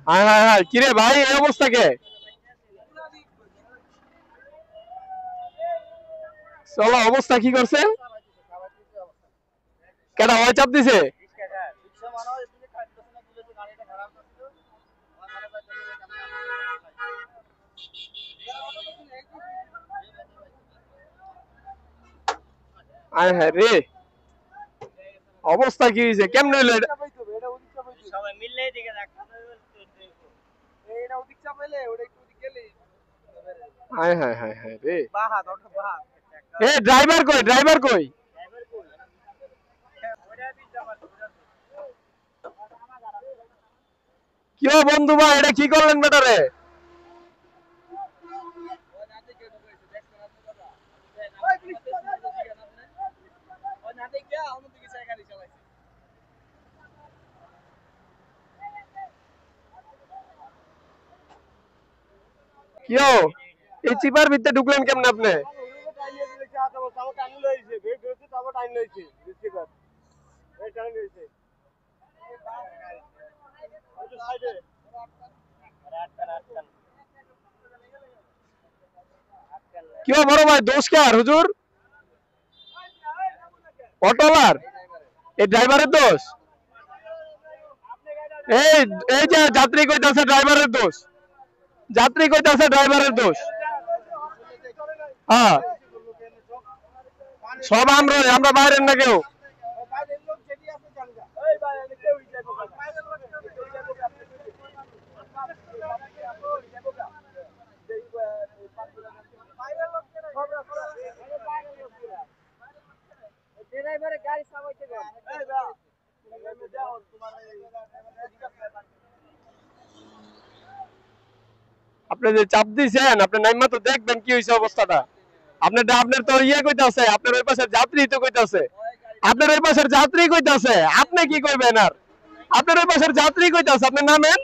হ্যাঁ হ্যাঁ হ্যাঁ, কিরে ভাই এই অবস্থা কে? চলো অবস্থা কি করছে? কেটা হয় চাপ দিছে? আয় হ্যাঁ রে, অবস্থা কি হয়েছে? কেমনে হইলো এটা? সবাই মিললে দিকে এটা ওদিক চাপাইলে ওটা একটু ওদিক গেলে আয় হ্যাঁ হ্যাঁ হ্যাঁ রে। বাহা দরটা বাহা এ ড্রাইভার কই, ড্রাইভার কই? কি ও বন্ধু ভাই, এটা কি করলেন বেটারে? কিও এই চিপার ভিতরে ঢুকলেন কেমনে আপনি? কিও বড় ভাই, দোষ কার হুজুর? অটোলার? এই ড্রাইভারের দোষ? এই এই যে যাত্রী কইতাছে ড্রাইভারের দোষ, যাত্রী কইতাছে ড্রাইভারের দোষ। হ্যাঁ সব আমরা বাইরের না কেউ। আপনি যে চাপ দিয়েছেন, আপনি নাইমা তো দেখবেন কি হয়েছে অবস্থাটা। আপনার তো ইয়ে কইতাছে, আপনার ওই পাশের যাত্রী তো কইতাছে, আপনার ওই পাশের যাত্রী কইতাছে, আপনি কি কইবেন আর? আপনার ওই পাশের যাত্রী কইতাছে, আপনি নামেন,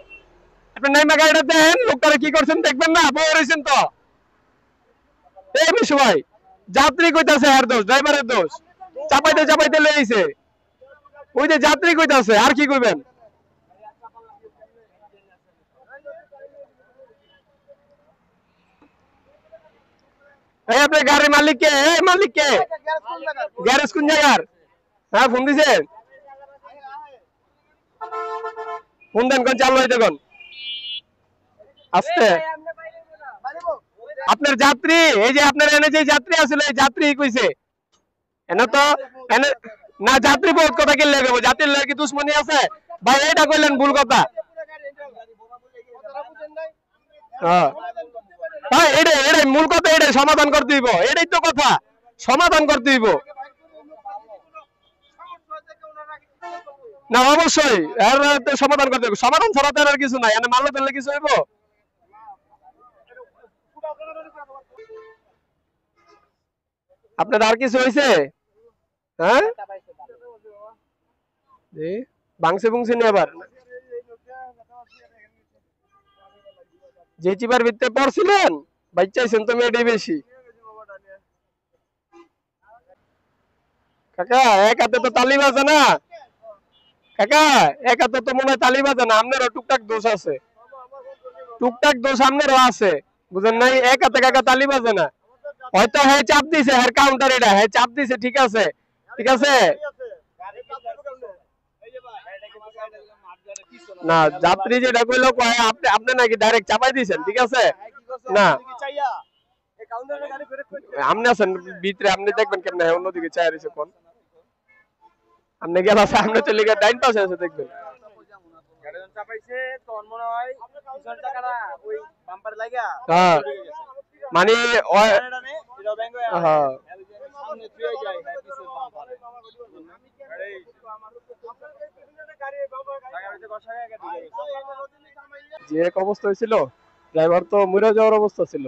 আপনি নাইমা গাড়িটা দেন, লোকটারে কি করছেন দেখবেন না, বয়ে রয়েছেন তো। এই বিশু ভাই, যাত্রী কইতাছে আর দোষ, ড্রাইভারের দোষ, চাপাইতে চাপাইতে লইছে। ওই যে যাত্রী কইতাছে, আর কি কইবেন? এই আপনার গাড়ির মালিক কে? এই মালিক কে? গ্যারেজ কোন জায়গার? হ্যাঁ ফোন দিছেন? ফোন দেন কোন চালু হইতে কোন আস্তে। আপনার যাত্রী, এই যে আপনার এনে যে যাত্রী আছিল, এই যাত্রী কইছে এনে তো এনে না, যাত্রী বহুত কথা কি লেগে, যাত্রীর লাগে কি দুশ্মনী আছে ভাই? এটা কইলেন ভুল কথা। হ্যাঁ ভাই, এটাই মূল কথা, এটাই সমাধান করতে হইব, এটাই তো কথা, সমাধান করতে হইব। না অবশ্যই এর সমাধান করতে হইব, সমাধান ছাড়া তো আর কিছু নাই, এনে মারলে তাহলে কিছু হইব? আপনার আর কিছু হয়েছে? হ্যাঁ বাংসে বুংসে নিয়ে আবার যে চিপার ভিতরে পড়ছিলেন বাচ্চাইছেন তুমি, এটাই বেশি। কাকা এক হাতে তো তালি বাজে না, কাকা এক হাতে তো মনে হয় তালি বাজে না, আপনারও টুকটাক দোষ আছে, টুকটাক দোষ আপনারও আছে, বুঝেন নাই? এক হাতে কাকা তালি বাজে না। হয়তো হ্যাঁ চাপ দিছে, হ্যাঁ কাউন্টার, এটা হ্যাঁ চাপ দিছে, ঠিক আছে ঠিক আছে। না যাত্রী যেটা কইলো আপনি আপনি নাকি ডাইরেক্ট চাপাই দিয়েছেন, ঠিক আছে না? আপনি আছেন ভিতরে, আপনি দেখবেন কেমন অন্যদিকে চাই রয়েছে কোন, আপনি গেল সামনে চলে গিয়ে ডাইন পাশে আছে দেখবেন। হ্যাঁ মানে হ্যাঁ যে এক অবস্থা হয়েছিল, ড্রাইভার তো মরে যাওয়ার অবস্থা ছিল।